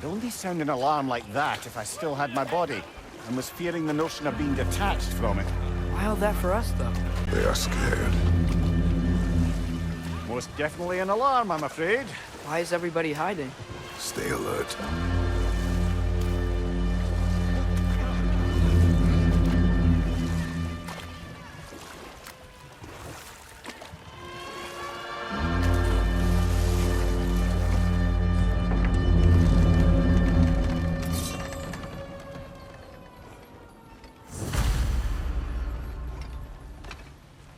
only sound an alarm like that if I still had my body, and was fearing the notion of being detached from it. Why hold that for us, though? They are scared. Most definitely an alarm, I'm afraid. Why is everybody hiding? Stay alert.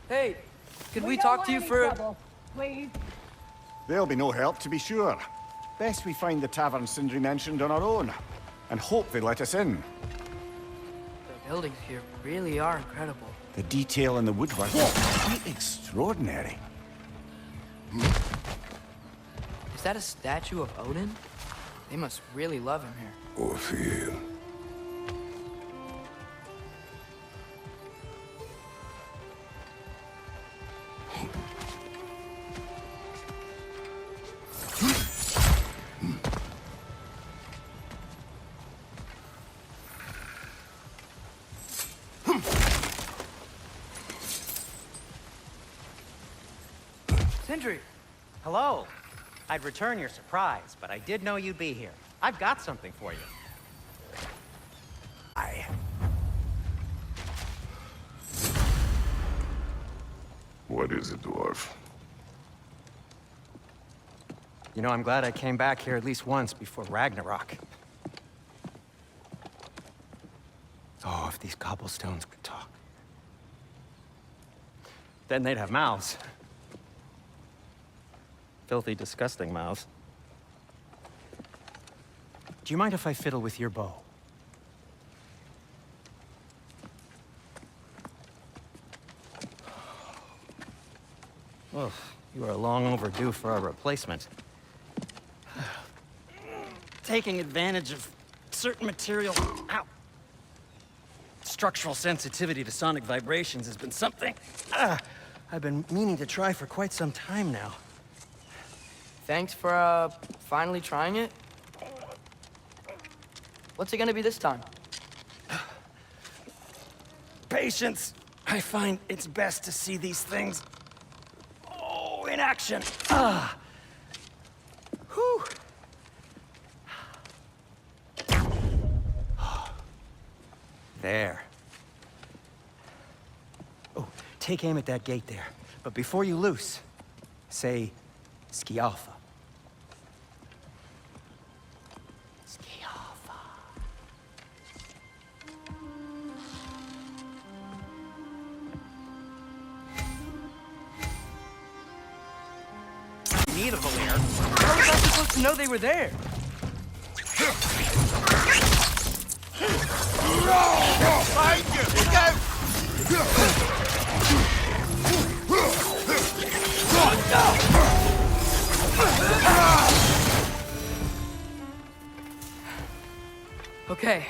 Hey, could we talk to you for a... Please. There'll be no help, to be sure. Best we find the tavern Sindri mentioned on our own, and hope they let us in. The buildings here really are incredible. The detail in the woodwork is quite extraordinary. Is that a statue of Odin? They must really love him here. Or fear. Sindri! Hello. I'd return your surprise, but I did know you'd be here. I've got something for you. What is it, dwarf? You know, I'm glad I came back here at least once before Ragnarok. Oh, if these cobblestones could talk. Then they'd have mouths. Filthy, disgusting mouths. Do you mind if I fiddle with your bow? Oh, you are long overdue for a replacement. Taking advantage of certain material... Ow! Structural sensitivity to sonic vibrations has been something I've been meaning to try for quite some time now. Thanks for, finally trying it. What's it gonna be this time? Patience. I find it's best to see these things... Oh, in action. Whew. There. Oh, take aim at that gate there. But before you loose, say, Skialfa. Skialfa. Need of a lair. How was I supposed to know they were there? Okay,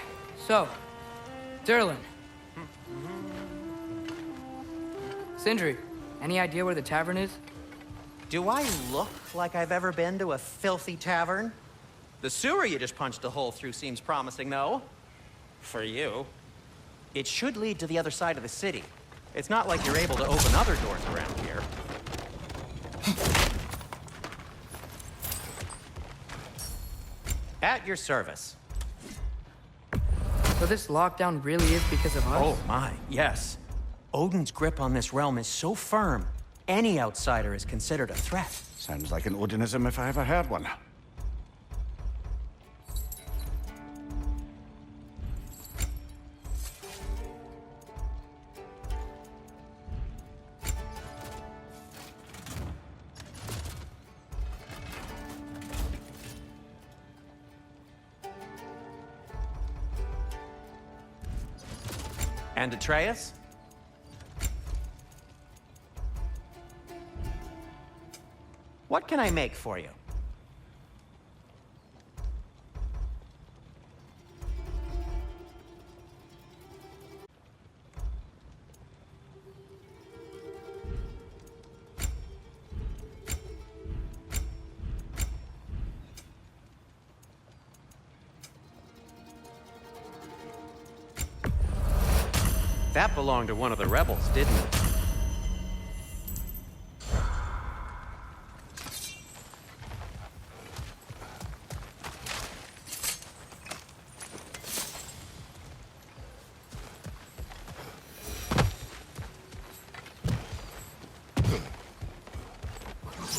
so, Durlin. Sindri, any idea where the tavern is? Do I look like I've ever been to a filthy tavern? The sewer you just punched a hole through seems promising, though. For you. It should lead to the other side of the city. It's not like you're able to open other doors around here. At your service. So this lockdown really is because of us? Oh my, yes. Odin's grip on this realm is so firm, any outsider is considered a threat. Sounds like an Odinism if I ever heard one. And Atreus? What can I make for you? That belonged to one of the rebels, didn't it?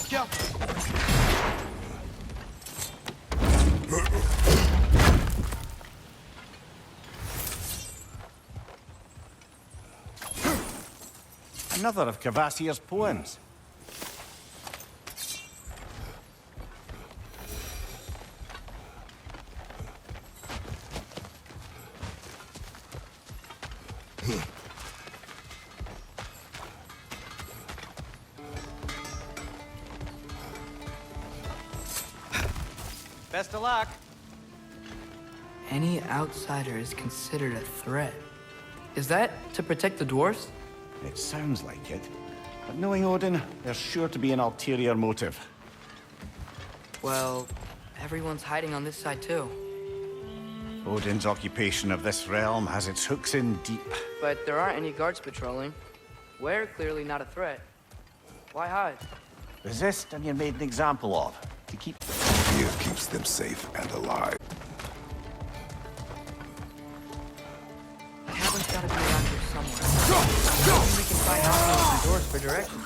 Go. Another of Kvasir's poems. Best of luck. Any outsider is considered a threat. Is that to protect the dwarves? It sounds like it. But knowing Odin, there's sure to be an ulterior motive. Well, everyone's hiding on this side too. Odin's occupation of this realm has its hooks in deep. But there aren't any guards patrolling. We're clearly not a threat. Why hide? Resist and you're made an example of. To keep... Fear keeps them safe and alive. The cabin's gotta be around here somewhere. Maybe we can find out some doors for directions.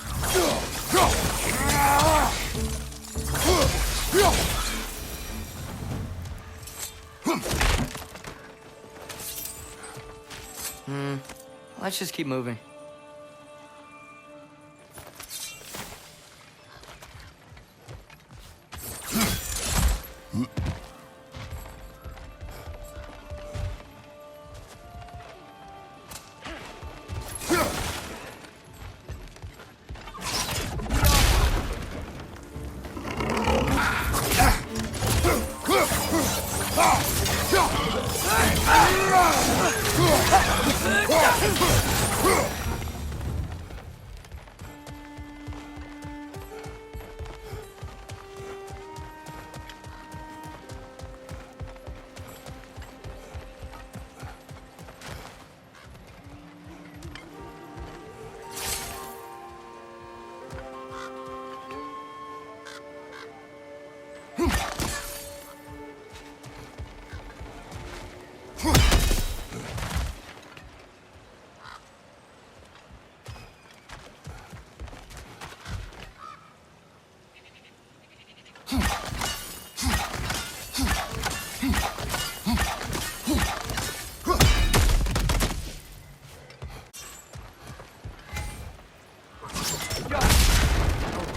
Let's just keep moving.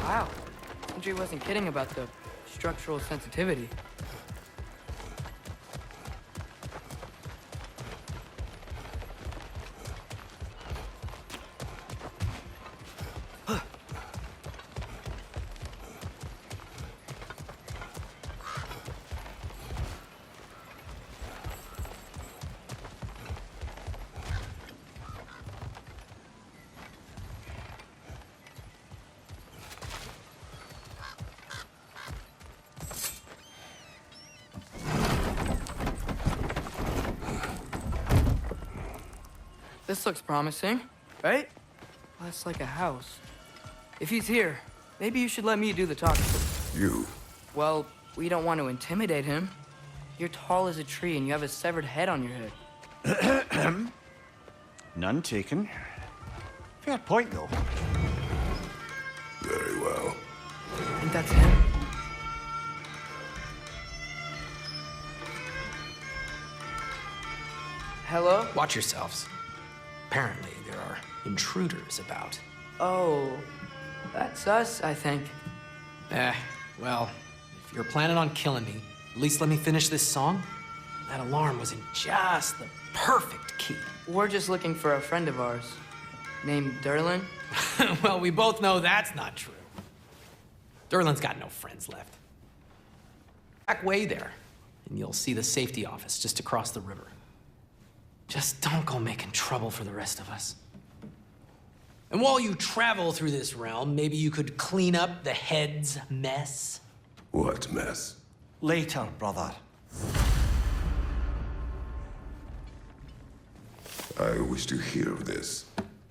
Wow. Sindri wasn't kidding about the structural sensitivity. This looks promising, right? Well, that's like a house. If he's here, maybe you should let me do the talking. You. Well, we don't want to intimidate him. You're tall as a tree and you have a severed head on your head. None taken. Fair point, though. Very well. I think that's him. Hello? Watch yourselves. Apparently, there are intruders about. Oh, that's us, I think. Well, if you're planning on killing me, at least let me finish this song. That alarm was in just the perfect key. We're just looking for a friend of ours named Derlin. Well, we both know that's not true. Derlin's got no friends left. Back way there, and you'll see the safety office just across the river. Just don't go making trouble for the rest of us. And while you travel through this realm, maybe you could clean up the head's mess. What mess? Later, brother. I wish to hear this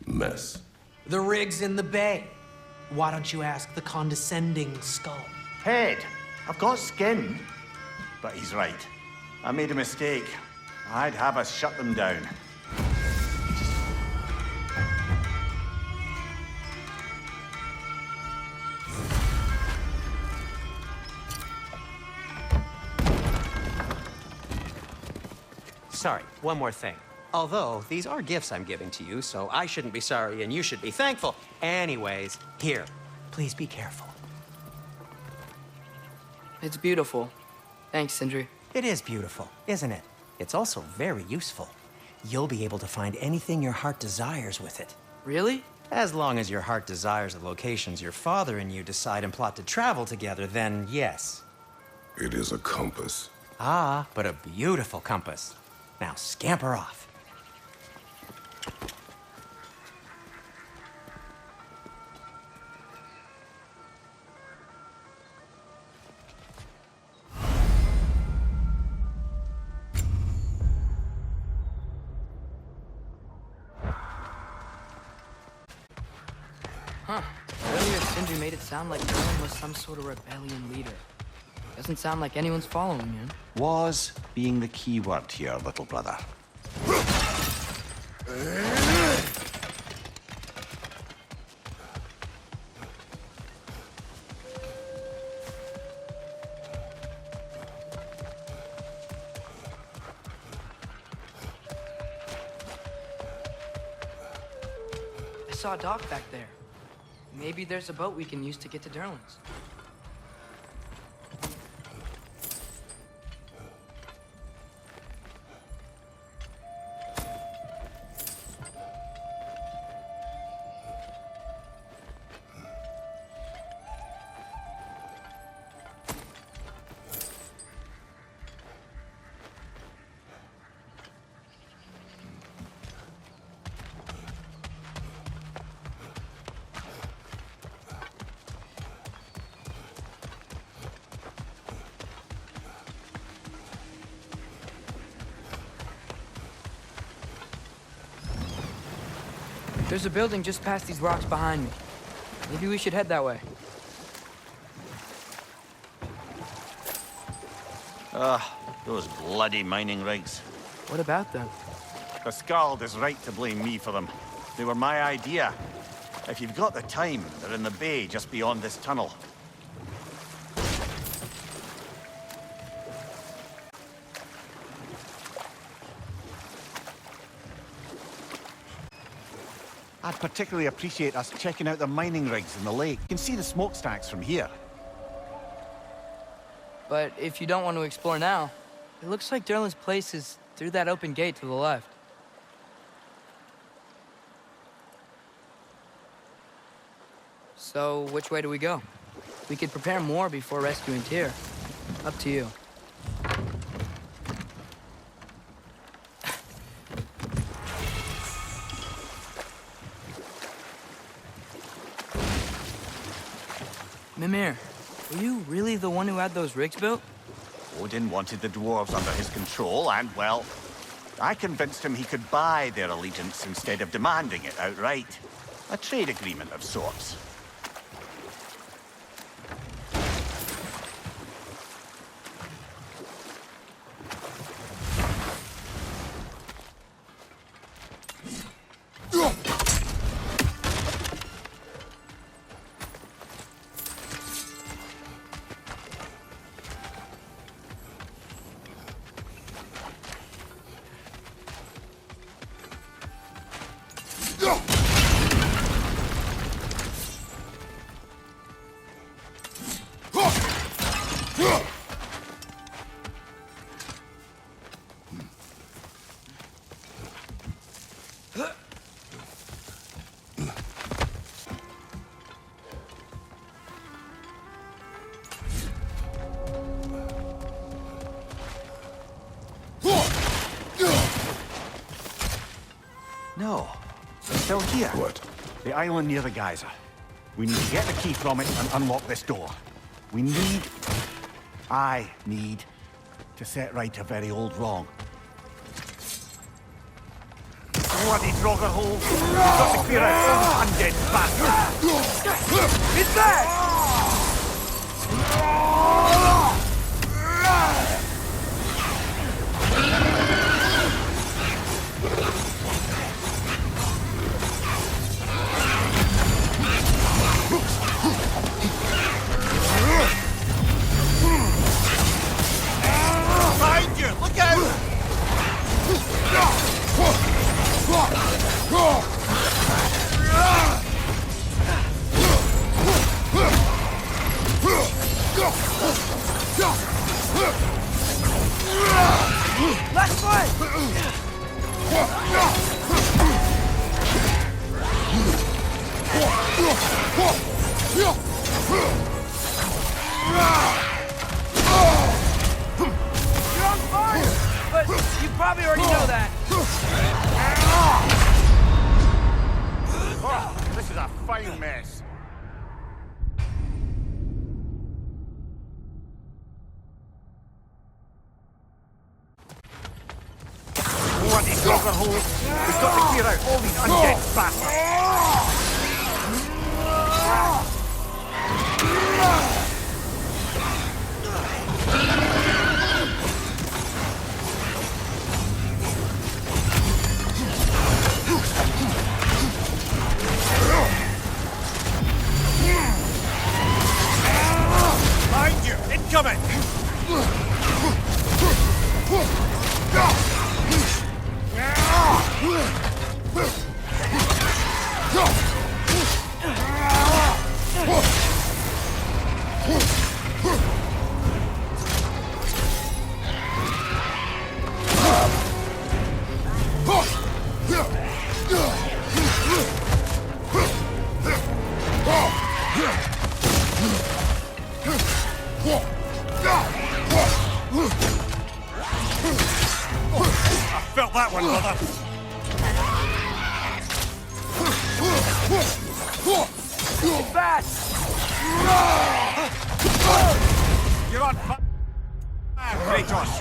mess. The rig's in the bay. Why don't you ask the condescending skull? Head, I've got skin. But he's right. I made a mistake. I'd have us shut them down. Sorry, one more thing. Although, these are gifts I'm giving to you, so I shouldn't be sorry and you should be thankful. Anyways, here, please be careful. It's beautiful. Thanks, Sindri. It is beautiful, isn't it? It's also very useful. You'll be able to find anything your heart desires with it. Really? As long as your heart desires the locations your father and you decide and plot to travel together, then yes. It is a compass. Ah, but a beautiful compass. Now scamper off. Huh. Earlier, Sindri made it sound like Dylan was some sort of rebellion leader. Doesn't sound like anyone's following him. Was being the key word here, little brother. I saw a dock back there. Maybe there's a boat we can use to get to Derlin's. There's a building just past these rocks behind me. Maybe we should head that way. Those bloody mining rigs. What about them? The Skald is right to blame me for them. They were my idea. If you've got the time, they're in the bay just beyond this tunnel. I'd particularly appreciate us checking out the mining rigs in the lake. You can see the smokestacks from here. But if you don't want to explore now, it looks like Derlin's place is through that open gate to the left. So, which way do we go? We could prepare more before rescuing Tyr. Up to you. Mimir, were you really the one who had those rigs built? Odin wanted the dwarves under his control, and, well, I convinced him he could buy their allegiance instead of demanding it outright. A trade agreement of sorts. No, it's still here. What? The island near the geyser. We need to get the key from it and unlock this door. I need to set right a very old wrong. Bloody Draugr hole! Got to clear out all these undead bastards! It's back! Behind you! Look out! Last one! You're on fire! But you probably already know that. Oh, this is a fine mess. Bloody Draugr hole! We've got to clear out all these undead bastards! Behind you! Incoming! I felt that one, brother. It's back! You're on fire, Kratos.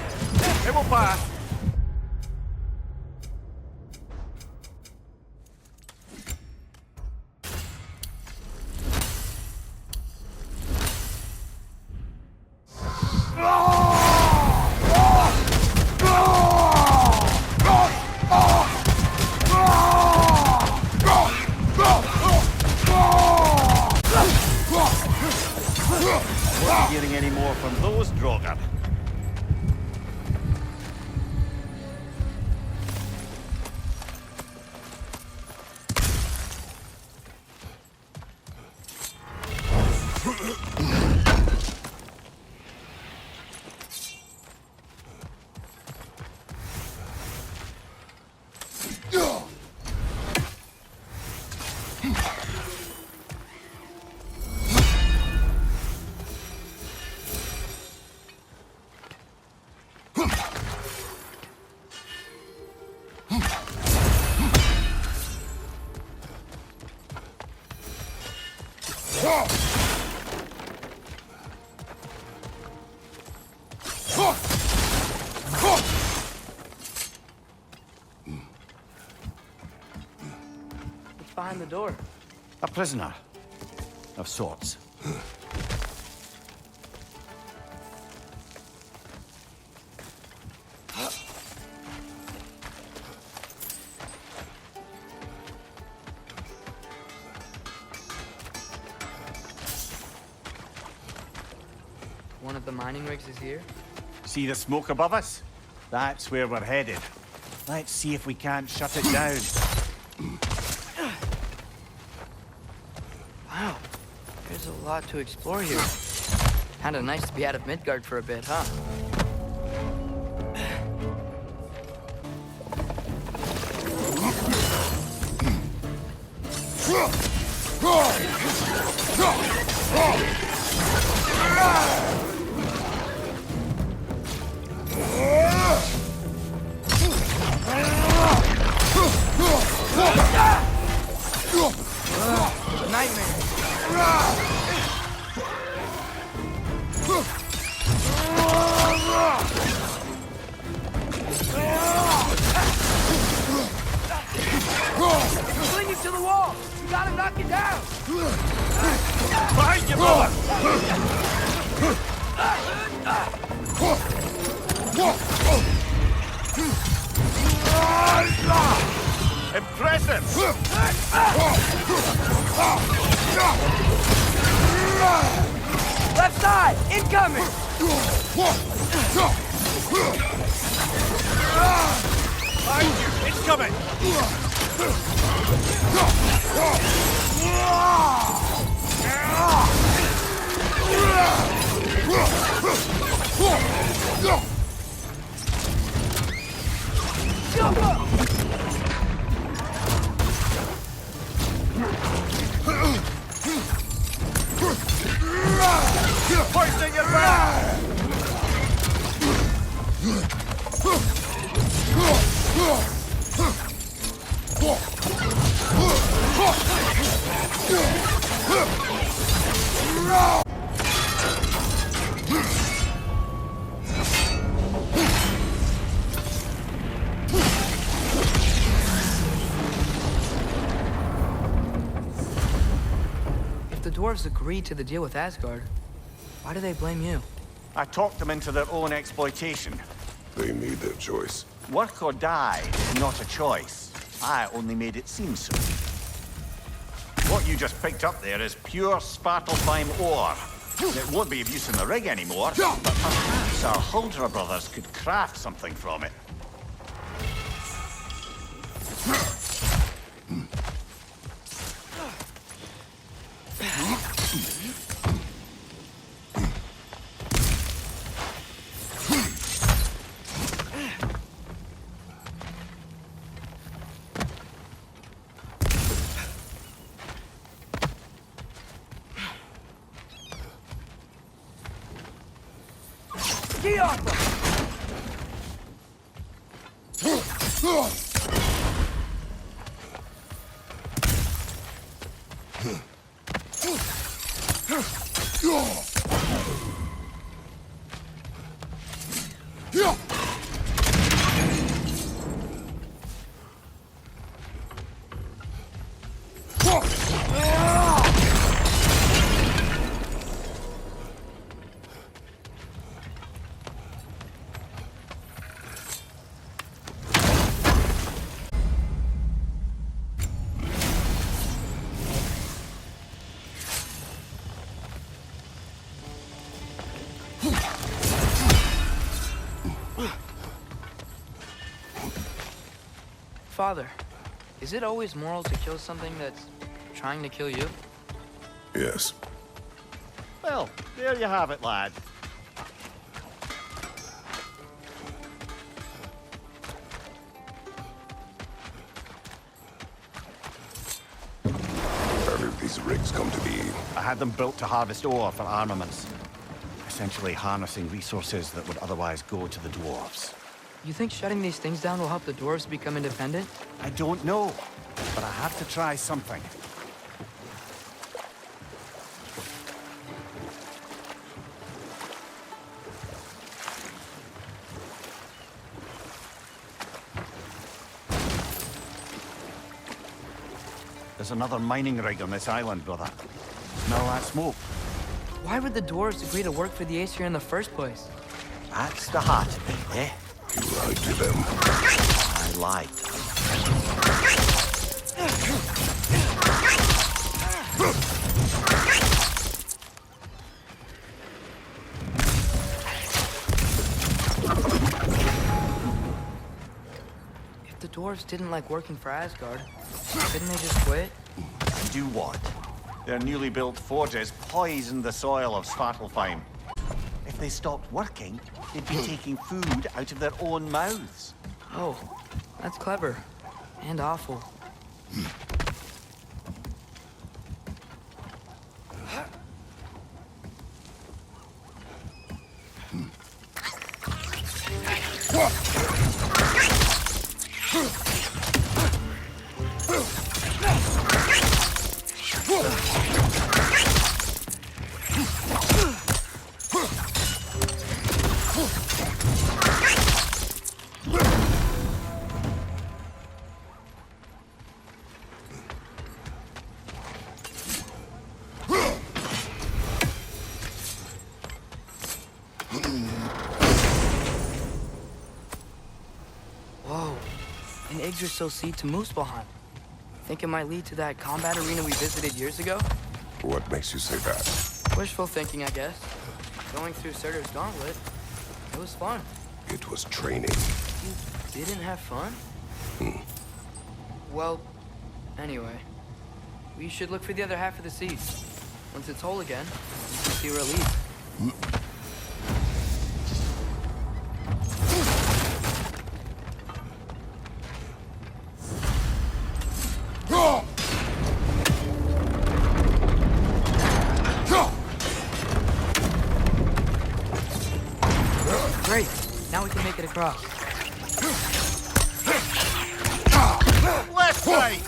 It will pass. Not hearing any more from those Draugr. What's behind the door? A prisoner. Of sorts. One of the mining rigs is here? See the smoke above us? That's where we're headed. Let's see if we can't shut it down. Wow, there's a lot to explore here. Kinda nice to be out of Midgard for a bit, huh? Impressive! Left side! Incoming! Behind you! It's coming! Hoisting it back! If the dwarves agreed to the deal with Asgard, why do they blame you? I talked them into their own exploitation. They made their choice. Work or die is not a choice. I only made it seem so. What you just picked up there is pure Svartalfheim ore. It won't be of use in the rig anymore, but perhaps our Huldra brothers could craft something from it. Father, is it always moral to kill something that's trying to kill you? Yes. Well, there you have it, lad. How did these rigs come to be? I had them built to harvest ore for armaments. Essentially harnessing resources that would otherwise go to the dwarves. You think shutting these things down will help the dwarves become independent? I don't know, but I have to try something. There's another mining rig on this island, brother. Smell that smoke? Why would the dwarves agree to work for the Aesir in the first place? That's the heart of it, eh? You lied to them. I lied. If the dwarves didn't like working for Asgard, couldn't they just quit? Do what? Their newly built forges poisoned the soil of Svartalfheim. If they stopped working, they'd be taking food out of their own mouths. Oh, that's clever. And awful. Yggdrasil seed to Muspelheim. Think it might lead to that combat arena we visited years ago? What makes you say that? Wishful thinking, I guess. Going through Surtur's gauntlet, it was fun. It was training. You didn't have fun? Well, anyway. We should look for the other half of the seed. Once it's whole again, we can see where it leads. Great. Now we can make it across. Left side!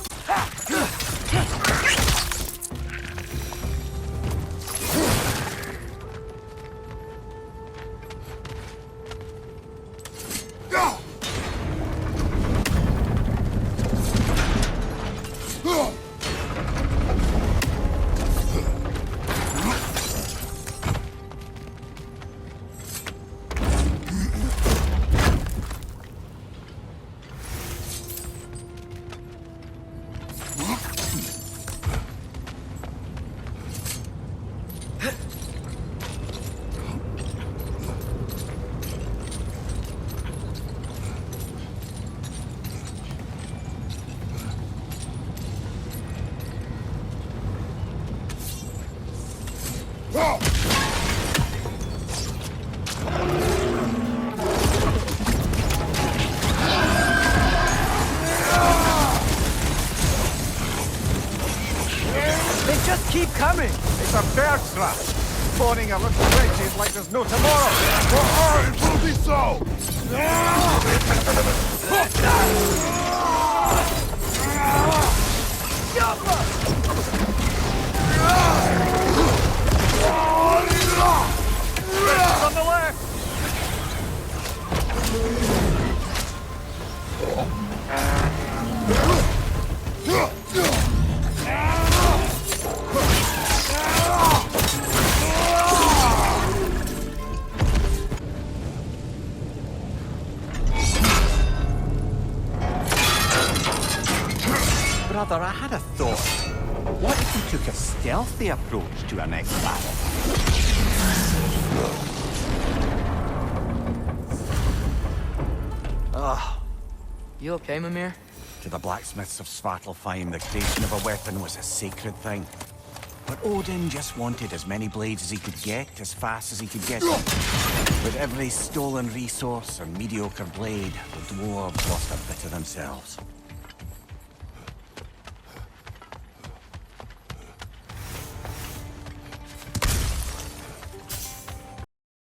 They just keep coming! It's a bird trap! Spawning a little wretches like there's no tomorrow! It will be so! Wretches on the left! Brother, I had a thought. What if we took a stealthy approach to our next battle? You okay, Mimir? To the blacksmiths of Svartalfheim, the creation of a weapon was a sacred thing. But Odin just wanted as many blades as he could get, as fast as he could get them. With every stolen resource and mediocre blade, the dwarves lost a bit of themselves.